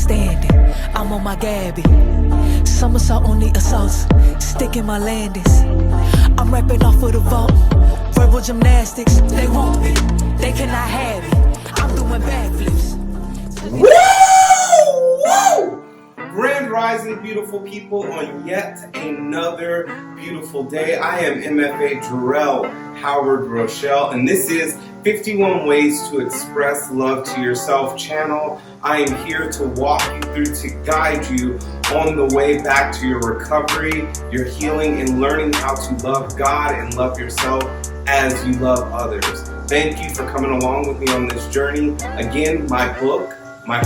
standing. I'm on my Gabby. Somersault on the assaults, sticking my landings. I'm rapping off of the vault. Verbal gymnastics, they want me, they cannot have it. I'm doing backflips. Woo! Woo! Grand rising, beautiful people, on yet another beautiful day. I am MFA jarellrochelle, and this is 51 Ways to Express Love to Yourself channel. I am here to walk you through, to guide you on the way back to your recovery, your healing, and learning how to love God and love yourself as you love others. Thank you for coming along with me on this journey. Again, my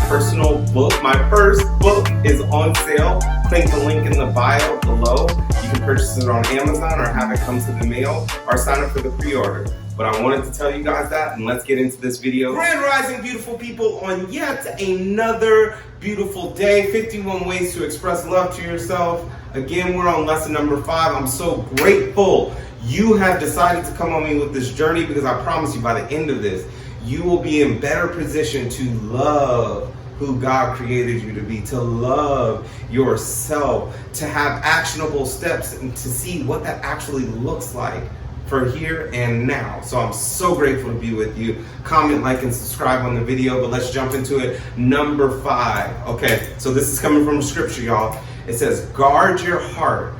personal book, my first book is on sale. Click the link in the bio below. You can purchase it on Amazon or have it come to the mail or sign up for the pre-order. But I wanted to tell you guys that, and let's get into this video. Grand rising, beautiful people, on yet another beautiful day. 51 ways to express love to yourself. Again, we're on lesson number 5. I'm so grateful you have decided to come on me with this journey, because I promise you, by the end of this, you will be in better position to love who God created you to be, to love yourself, to have actionable steps, and to see what that actually looks like for here and now. So I'm so grateful to be with you. Comment, like, and subscribe on the video, but let's jump into it. Number 5. Okay, so this is coming from scripture, y'all. It says, guard your heart,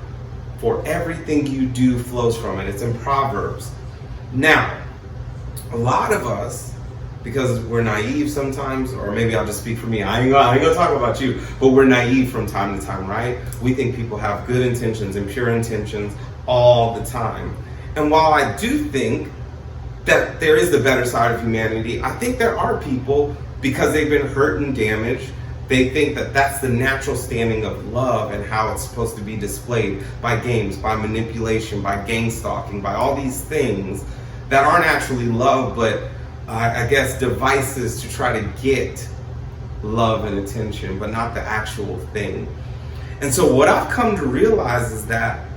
for everything you do flows from it. It's in Proverbs. Now, a lot of us, because we're naive sometimes, or maybe I'll just speak for me. I ain't gonna talk about you, but we're naive from time to time, right? We think people have good intentions and pure intentions all the time. And while I do think that there is the better side of humanity, I think there are people, because they've been hurt and damaged, they think that that's the natural standing of love and how it's supposed to be displayed by games, by manipulation, by gang stalking, by all these things that aren't actually love, but I guess devices to try to get love and attention, but not the actual thing. And so what I've come to realize is that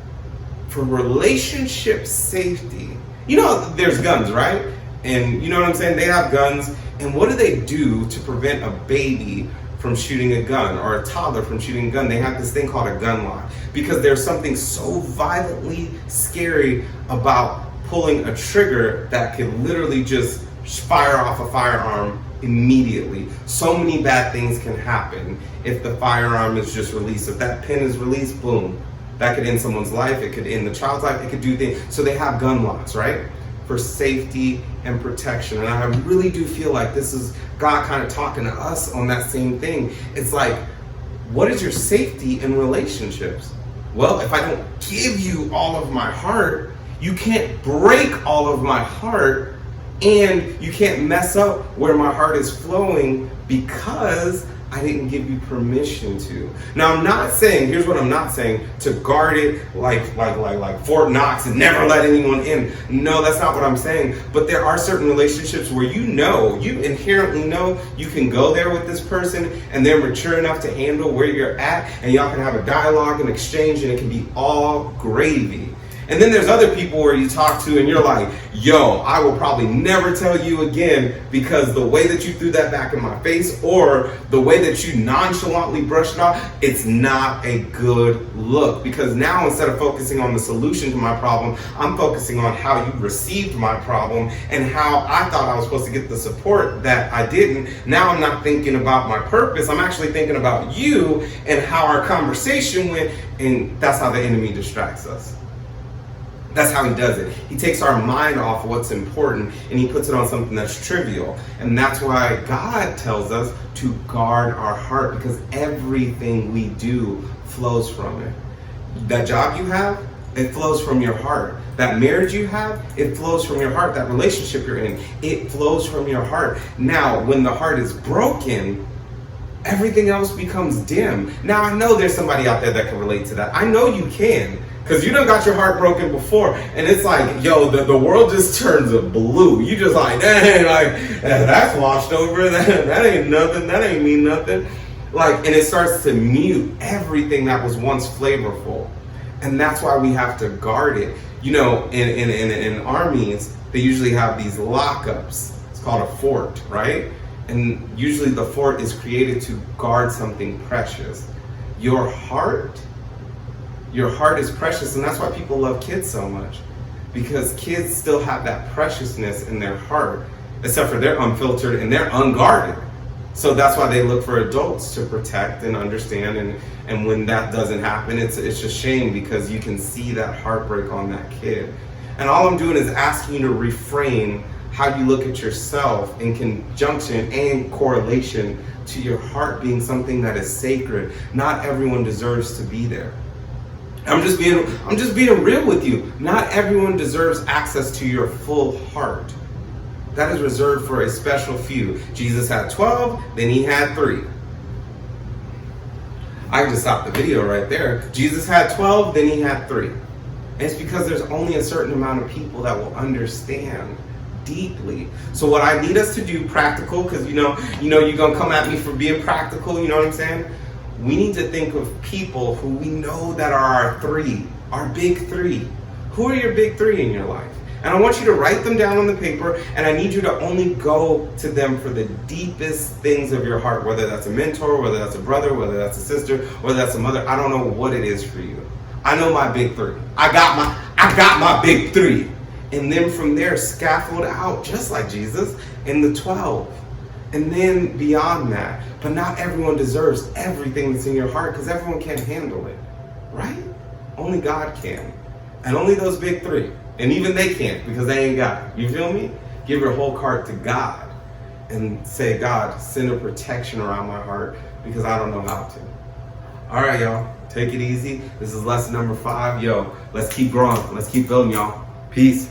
for relationship safety, you know, there's guns, right? And you know what I'm saying? They have guns, and what do they do to prevent a baby from shooting a gun, or a toddler from shooting a gun? They have this thing called a gun lock, because there's something so violently scary about pulling a trigger that could literally just fire off a firearm immediately. So many bad things can happen if the firearm is just released. If that pin is released, boom, that could end someone's life. It could end the child's life. It could do things. So they have gun locks, right? For safety and protection. And I really do feel like this is God kind of talking to us on that same thing. It's like, what is your safety in relationships? Well, if I don't give you all of my heart, you can't break all of my heart, and you can't mess up where my heart is flowing because I didn't give you permission to. Now, I'm not saying, here's what I'm not saying, to guard it like Fort Knox and never let anyone in. No, that's not what I'm saying. But there are certain relationships where you inherently know you can go there with this person, and they're mature enough to handle where you're at, and y'all can have a dialogue and exchange, and it can be all gravy. And then there's other people where you talk to and you're like, yo, I will probably never tell you again, because the way that you threw that back in my face, or the way that you nonchalantly brushed it off, it's not a good look. Because now, instead of focusing on the solution to my problem, I'm focusing on how you received my problem and how I thought I was supposed to get the support that I didn't. Now I'm not thinking about my purpose. I'm actually thinking about you and how our conversation went. And that's how the enemy distracts us. That's how he does it. He takes our mind off what's important and he puts it on something that's trivial. And that's why God tells us to guard our heart, because everything we do flows from it. That job you have, it flows from your heart. That marriage you have, it flows from your heart. That relationship you're in, it flows from your heart. Now, when the heart is broken, everything else becomes dim. Now, I know there's somebody out there that can relate to that. I know you can. Because you done got your heart broken before, and it's like, yo, the world just turns blue. You just like, dang, like, that's washed over. That ain't nothing. That ain't mean nothing. Like, and it starts to mute everything that was once flavorful. And that's why we have to guard it. You know, in armies, they usually have these lockups. It's called a fort, right? And usually the fort is created to guard something precious. Your heart is precious, and that's why people love kids so much. Because kids still have that preciousness in their heart, except for they're unfiltered and they're unguarded. So that's why they look for adults to protect and understand, and when that doesn't happen, it's a shame, because you can see that heartbreak on that kid. And all I'm doing is asking you to reframe how you look at yourself in conjunction and correlation to your heart being something that is sacred. Not everyone deserves to be there. I'm just being real with you. Not everyone deserves access to your full heart. That is reserved for a special few. Jesus had 12, then he had 3. I can just stop the video right there. Jesus had 12, then he had 3. And it's because there's only a certain amount of people that will understand deeply. So what I need us to do, practical, because you know you're gonna come at me for being practical, you know what I'm saying? We need to think of people who we know that are our 3, our big 3. Who are your big 3 in your life? And I want you to write them down on the paper, and I need you to only go to them for the deepest things of your heart, whether that's a mentor, whether that's a brother, whether that's a sister, whether that's a mother. I don't know what it is for you. I know my big 3. I got my big 3. And then from there, scaffold out, just like Jesus, in the 12. And then beyond that. But not everyone deserves everything that's in your heart, because everyone can't handle it, right? Only God can. And only those big 3. And even they can't, because they ain't God. You feel me? Give your whole heart to God and say, God, send a protection around my heart, because I don't know how to. All right, y'all. Take it easy. This is lesson number 5. Yo, let's keep growing. Let's keep building, y'all. Peace.